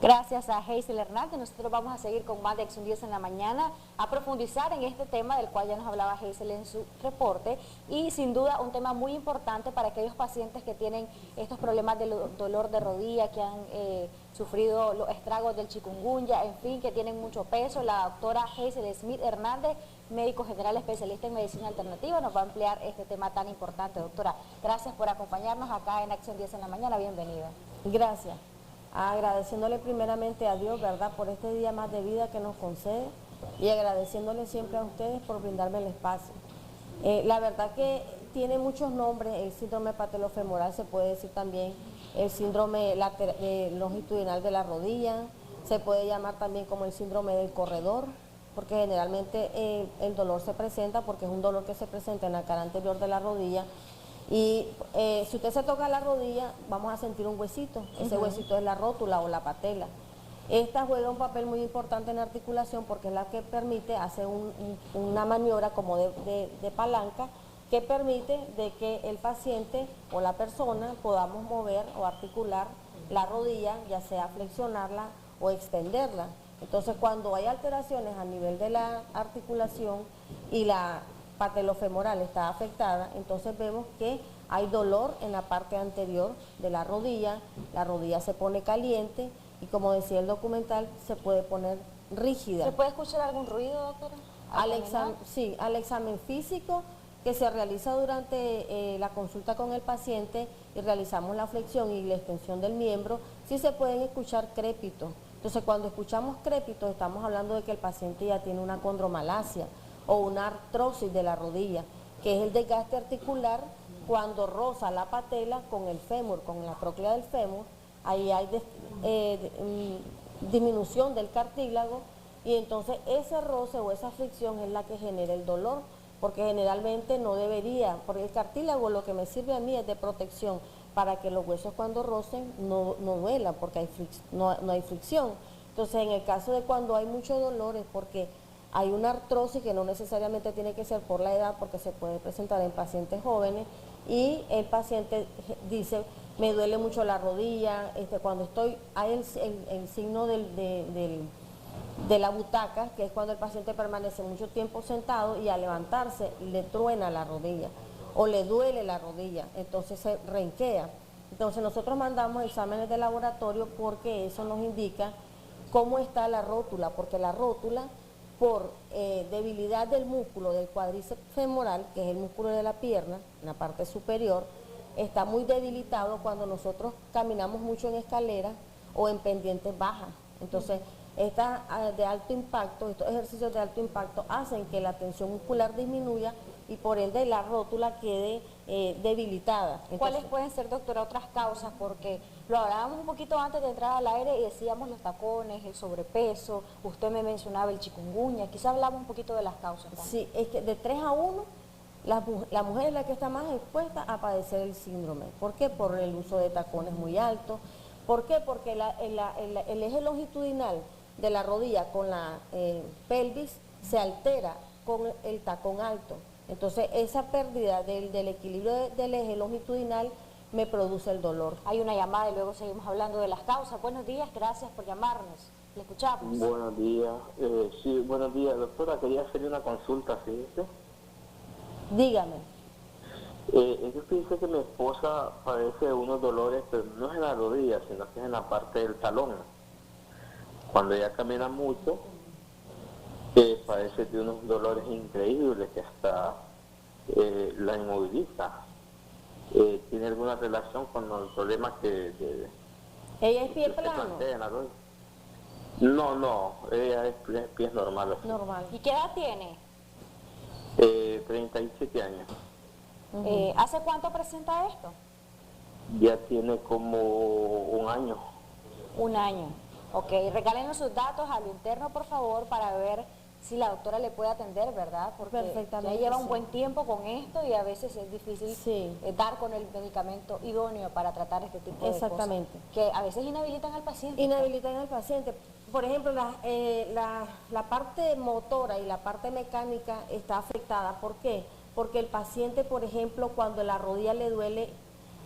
Gracias a Hazel Hernández. Nosotros vamos a seguir con más de Acción 10 en la mañana, a profundizar en este tema del cual ya nos hablaba Hazel en su reporte, y sin duda un tema muy importante para aquellos pacientes que tienen estos problemas de dolor de rodilla, que han sufrido los estragos del chikungunya, en fin, que tienen mucho peso. La doctora Hazel Smith Hernández, médico general especialista en medicina alternativa, nos va a ampliar este tema tan importante. Doctora, gracias por acompañarnos acá en Acción 10 en la mañana. Bienvenida. Gracias. Agradeciéndole primeramente a Dios, ¿verdad?, por este día más de vida que nos concede, y agradeciéndole siempre a ustedes por brindarme el espacio. La verdad que tiene muchos nombres. El síndrome patelofemoral, se puede decir también el síndrome longitudinal de la rodilla, se puede llamar también como el síndrome del corredor, porque generalmente el dolor se presenta porque es un dolor que se presenta en la cara anterior de la rodilla. Y si usted se toca la rodilla, vamos a sentir un huesito. Ese huesito es la rótula o la patela. Esta juega un papel muy importante en la articulación porque es la que permite hacer una maniobra como de palanca, que permite de que el paciente o la persona podamos mover o articular la rodilla, ya sea flexionarla o extenderla. Entonces, cuando hay alteraciones a nivel de la articulación y la patelofemoral está afectada, entonces vemos que hay dolor en la parte anterior de la rodilla se pone caliente y, como decía el documental, se puede poner rígida. ¿Se puede escuchar algún ruido, doctora? Sí, al examen físico que se realiza durante la consulta con el paciente y realizamos la flexión y la extensión del miembro, sí se pueden escuchar crépitos. Entonces, cuando escuchamos crépitos, estamos hablando de que el paciente ya tiene una condromalacia o una artrosis de la rodilla, que es el desgaste articular cuando roza la patela con el fémur, con la tróclea del fémur. Ahí hay disminución del cartílago, y entonces ese roce o esa fricción es la que genera el dolor, porque generalmente no debería, porque el cartílago lo que me sirve a mí es de protección para que los huesos cuando rocen no duelan, porque no hay fricción. Entonces, en el caso de cuando hay mucho dolor es porque hay una artrosis, que no necesariamente tiene que ser por la edad, porque se puede presentar en pacientes jóvenes, y el paciente dice: me duele mucho la rodilla, cuando hay el signo de la butaca, que es cuando el paciente permanece mucho tiempo sentado y al levantarse le truena la rodilla o le duele la rodilla, entonces se renquea. Entonces nosotros mandamos exámenes de laboratorio porque eso nos indica cómo está la rótula, porque la rótula, por debilidad del músculo del cuádriceps femoral, que es el músculo de la pierna, en la parte superior, está muy debilitado cuando nosotros caminamos mucho en escaleras o en pendientes bajas. Entonces, estos ejercicios de alto impacto hacen que la tensión muscular disminuya y por ende la rótula quede debilitada. Entonces, ¿cuáles pueden ser, doctora, otras causas? Porque lo hablábamos un poquito antes de entrar al aire y decíamos los tacones, el sobrepeso, usted me mencionaba el chikungunya, quizá hablamos un poquito de las causas también. Sí, es que de 3 a 1, la mujer es la que está más expuesta a padecer el síndrome. ¿Por qué? Por el uso de tacones muy altos. ¿Por qué? Porque el eje longitudinal de la rodilla con la pelvis se altera con el tacón alto. Entonces, esa pérdida del equilibrio del eje longitudinal me produce el dolor. Hay una llamada y luego seguimos hablando de las causas. Buenos días, gracias por llamarnos. Le escuchamos. Buenos días. Sí, buenos días, doctora. Quería hacerle una consulta, fíjese. Dígame. Es que fíjese que mi esposa padece de unos dolores, pero no es en la rodilla, sino que es en la parte del talón. Cuando ella camina mucho, padece de unos dolores increíbles que hasta la inmoviliza. ¿Tiene alguna relación con los problemas que ¿Ella es pie se plano? plantea en la rodilla? No, ella es pies normales. Normal. ¿Y qué edad tiene? 37 años. ¿Hace cuánto presenta esto? Ya tiene como un año. Un año. Ok, regálenos sus datos al interno, por favor, para ver si la doctora le puede atender, ¿verdad? Porque ya lleva un buen tiempo con esto y a veces es difícil dar con el medicamento idóneo para tratar este tipo de cosas. Que a veces inhabilitan al paciente. Inhabilitan al paciente. Por ejemplo, la parte motora y la parte mecánica está afectada. ¿Por qué? Porque el paciente, por ejemplo, cuando la rodilla le duele,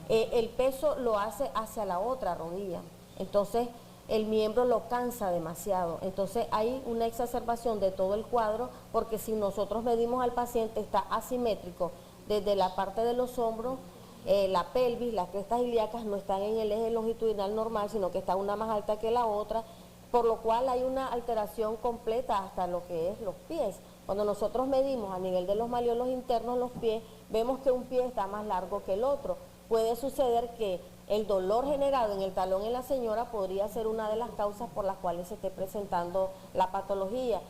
el peso lo hace hacia la otra rodilla. Entonces, el miembro lo cansa demasiado. Entonces hay una exacerbación de todo el cuadro, porque si nosotros medimos al paciente está asimétrico desde la parte de los hombros, la pelvis, las crestas ilíacas no están en el eje longitudinal normal, sino que está una más alta que la otra, por lo cual hay una alteración completa hasta lo que es los pies. Cuando nosotros medimos a nivel de los malleolos internos los pies, vemos que un pie está más largo que el otro. Puede suceder que el dolor generado en el talón en la señora podría ser una de las causas por las cuales se esté presentando la patología.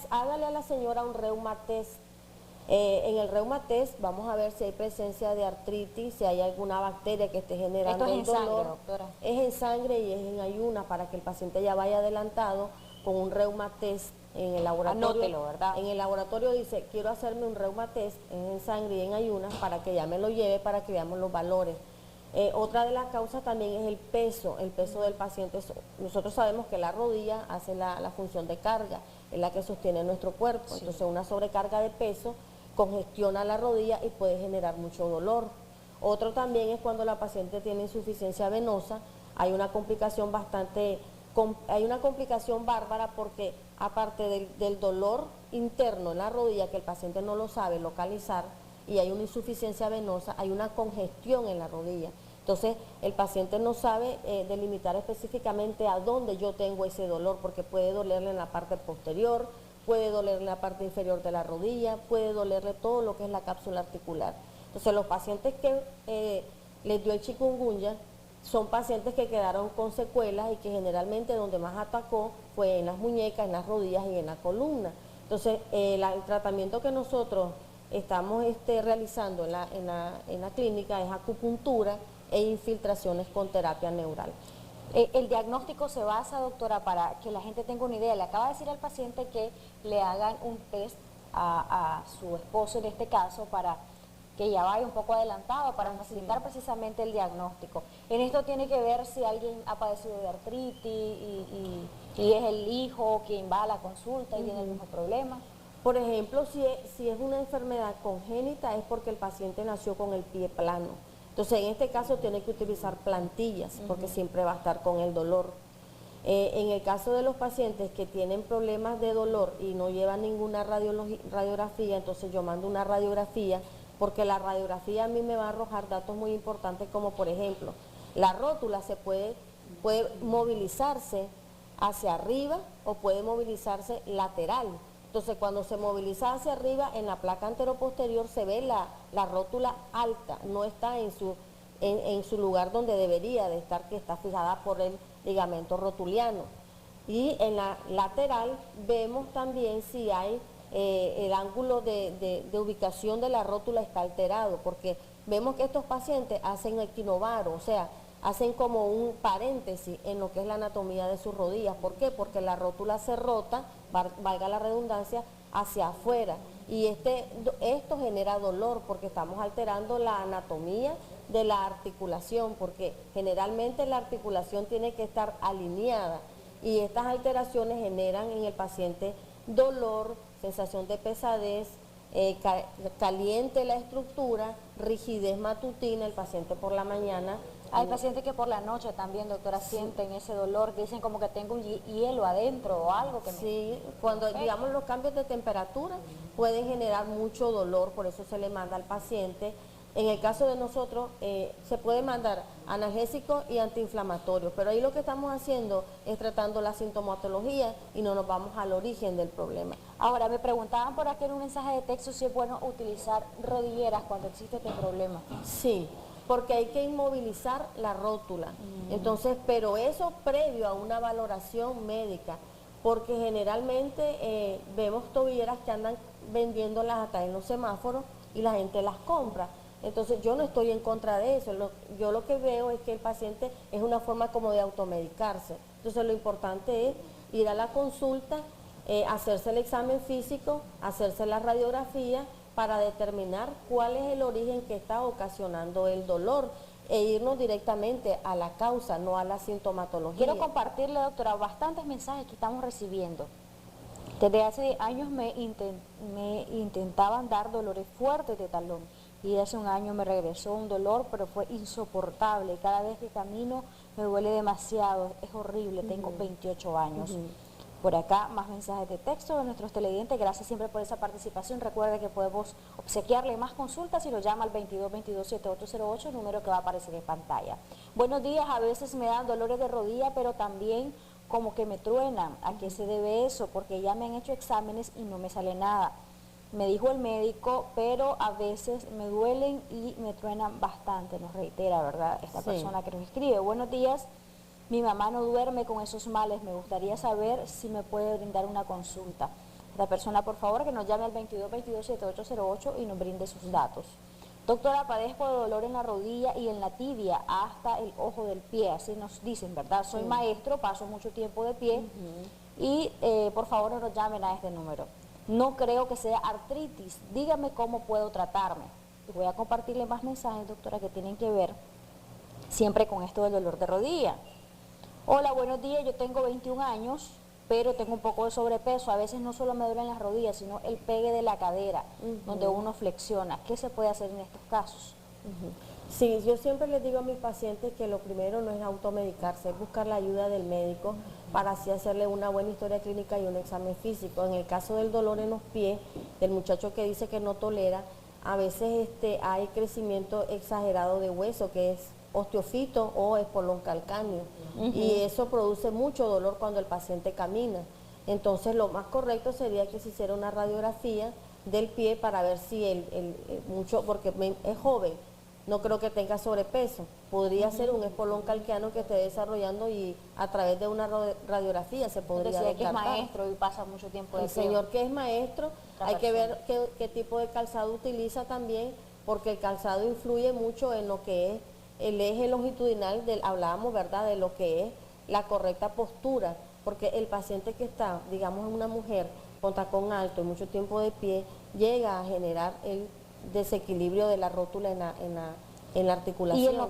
Hágale a la señora un reuma test. En el reuma test vamos a ver si hay presencia de artritis, si hay alguna bacteria que esté generando el dolor. ¿Esto es en sangre, doctora? Es en sangre y es en ayunas, para que el paciente ya vaya adelantado con un reuma test en el laboratorio. Anótelo, ¿verdad? En el laboratorio dice, quiero hacerme un reuma test en sangre y en ayunas, para que ya me lo lleve, para que veamos los valores. Otra de las causas también es el peso del paciente. Nosotros sabemos que la rodilla hace la función de carga, es la que sostiene nuestro cuerpo. Sí. Entonces una sobrecarga de peso congestiona la rodilla y puede generar mucho dolor. Otro también es cuando la paciente tiene insuficiencia venosa. Hay una complicación bárbara, porque aparte del dolor interno en la rodilla, que el paciente no lo sabe localizar, y hay una insuficiencia venosa, hay una congestión en la rodilla. Entonces el paciente no sabe delimitar específicamente a dónde yo tengo ese dolor, porque puede dolerle en la parte posterior, puede dolerle en la parte inferior de la rodilla, puede dolerle todo lo que es la cápsula articular. Entonces los pacientes que les dio el chikungunya son pacientes que quedaron con secuelas, y que generalmente donde más atacó fue en las muñecas, en las rodillas y en la columna. Entonces el tratamiento que nosotros estamos realizando en la clínica es acupuntura e infiltraciones con terapia neural. El diagnóstico se basa, doctora, para que la gente tenga una idea. Le acaba de decir al paciente que le hagan un test a su esposo en este caso, para que ya vaya un poco adelantado, para facilitar precisamente el diagnóstico. En esto tiene que ver si alguien ha padecido de artritis y es el hijo quien va a la consulta y tiene el mismo problema. Por ejemplo, si es una enfermedad congénita, es porque el paciente nació con el pie plano. Entonces, en este caso tiene que utilizar plantillas, porque siempre va a estar con el dolor. En el caso de los pacientes que tienen problemas de dolor y no llevan ninguna radiografía, entonces yo mando una radiografía, porque la radiografía a mí me va a arrojar datos muy importantes, como por ejemplo, la rótula puede movilizarse hacia arriba o puede movilizarse lateral. Entonces, cuando se moviliza hacia arriba, en la placa anteroposterior se ve la rótula alta, no está en su lugar donde debería de estar, que está fijada por el ligamento rotuliano. Y en la lateral vemos también si hay el ángulo de ubicación de la rótula está alterado, porque vemos que estos pacientes hacen equinovaro, o sea, hacen como un paréntesis en lo que es la anatomía de sus rodillas. ¿Por qué? Porque la rótula se rota, valga la redundancia, hacia afuera. Y esto genera dolor, porque estamos alterando la anatomía de la articulación, porque generalmente la articulación tiene que estar alineada, y estas alteraciones generan en el paciente dolor, sensación de pesadez, caliente la estructura, rigidez matutina, el paciente por la mañana. Hay pacientes que por la noche también, doctora, sienten ese dolor, que dicen como que tengo un hielo adentro o algo que Sí, cuando digamos los cambios de temperatura pueden generar mucho dolor, por eso se le manda al paciente. En el caso de nosotros se puede mandar analgésico y antiinflamatorio, pero ahí lo que estamos haciendo es tratando la sintomatología y no nos vamos al origen del problema. Ahora, me preguntaban por aquí en un mensaje de texto si es bueno utilizar rodilleras cuando existe este problema. Sí, porque hay que inmovilizar la rótula. Entonces, pero eso previo a una valoración médica, porque generalmente vemos tobilleras que andan vendiéndolas acá en los semáforos y la gente las compra. Entonces yo no estoy en contra de eso, yo lo que veo es que el paciente es una forma como de automedicarse. Entonces lo importante es ir a la consulta, hacerse el examen físico, hacerse la radiografía para determinar cuál es el origen que está ocasionando el dolor, e irnos directamente a la causa, no a la sintomatología. Quiero compartirle, doctora, bastantes mensajes que estamos recibiendo. Desde hace años me intentaban dar dolores fuertes de talón, y hace un año me regresó un dolor, pero fue insoportable. Cada vez que camino me duele demasiado, es horrible, tengo 28 años. Por acá, más mensajes de texto de nuestros televidentes. Gracias siempre por esa participación. Recuerde que podemos obsequiarle más consultas si lo llama al 2222-7808, número que va a aparecer en pantalla. Buenos días, a veces me dan dolores de rodilla, pero también como que me truenan. ¿A qué se debe eso? Porque ya me han hecho exámenes y no me sale nada. Me dijo el médico, pero a veces me duelen y me truenan bastante, nos reitera, ¿verdad? Esta persona que nos escribe. Buenos días. Mi mamá no duerme con esos males, me gustaría saber si me puede brindar una consulta. Esta persona, por favor, que nos llame al 2222-7808 y nos brinde sus datos. Doctora, padezco de dolor en la rodilla y en la tibia hasta el ojo del pie, así nos dicen, ¿verdad? Soy maestro, paso mucho tiempo de pie y por favor no nos llamen a este número. No creo que sea artritis, dígame cómo puedo tratarme. Y voy a compartirle más mensajes, doctora, que tienen que ver siempre con esto del dolor de rodilla. Hola, buenos días, yo tengo 21 años, pero tengo un poco de sobrepeso. A veces no solo me duelen las rodillas, sino el pegue de la cadera, donde uno flexiona. ¿Qué se puede hacer en estos casos? Sí, yo siempre les digo a mis pacientes que lo primero no es automedicarse, es buscar la ayuda del médico para así hacerle una buena historia clínica y un examen físico. En el caso del dolor en los pies, del muchacho que dice que no tolera, a veces hay crecimiento exagerado de hueso, que es osteofito o espolón calcáneo, y eso produce mucho dolor cuando el paciente camina. Entonces lo más correcto sería que se hiciera una radiografía del pie para ver si porque es joven, no creo que tenga sobrepeso, podría ser un espolón calcáneo que esté desarrollando y a través de una radiografía se podría decir, descartar. que es maestro y pasa mucho tiempo de El señor que es maestro, hay que ver qué tipo de calzado utiliza también, porque el calzado influye mucho en lo que es el eje longitudinal, hablábamos, ¿verdad?, de lo que es la correcta postura, porque el paciente que está, digamos, una mujer con tacón alto y mucho tiempo de pie, llega a generar el desequilibrio de la rótula en la articulación.